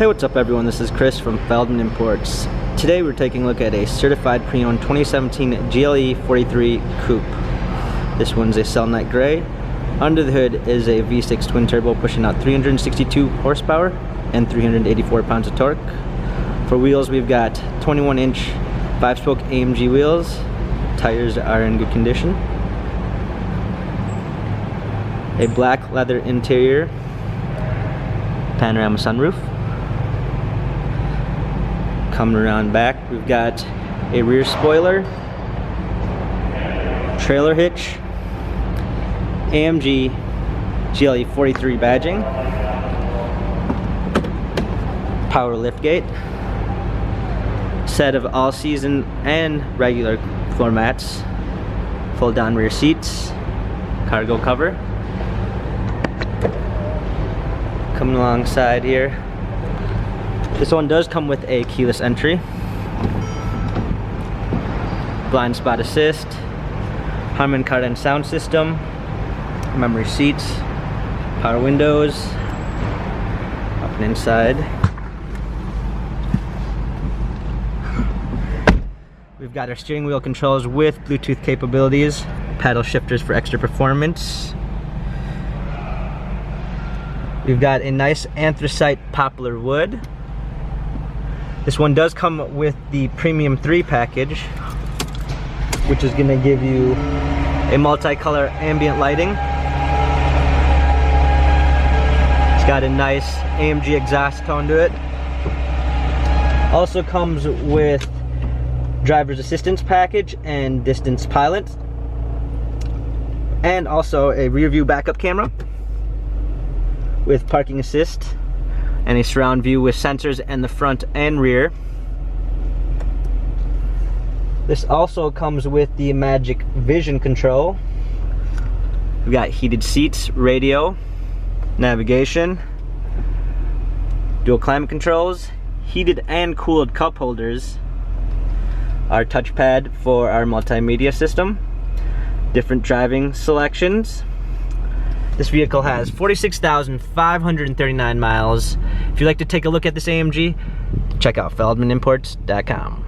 Hey, what's up everyone? This is Chris from Feldmann Imports. Today we're taking a look at a certified pre-owned 2017 GLE 43 Coupe. This one's a cell night gray. Under the hood is a V6 twin turbo pushing out 362 horsepower and 384 pounds of torque. For wheels, we've got 21-inch 5-spoke AMG wheels. Tires are in good condition. A black leather interior, panorama sunroof. Coming around back, we've got a rear spoiler, trailer hitch, AMG GLE 43 badging, power liftgate, set of all-season and regular floor mats, fold-down rear seats, cargo cover. Coming alongside here, this one does come with a keyless entry, blind spot assist, Harman Kardon sound system, memory seats, power windows, up and inside. We've got our steering wheel controls with Bluetooth capabilities, paddle shifters for extra performance. We've got a nice anthracite poplar wood. This one does come with the Premium 3 package, which is going to give you a multicolor ambient lighting. It's got a nice AMG exhaust tone to it. Also comes with driver's assistance package and distance pilot, and also a rear view backup camera with parking assist and a surround view with sensors in the front and rear. This also comes with the Magic Vision control. We've got heated seats, radio, navigation, dual climate controls, heated and cooled cup holders, our touchpad for our multimedia system, different driving selections. This vehicle has 46,539 miles. If you'd like to take a look at this AMG, check out feldmanimports.com.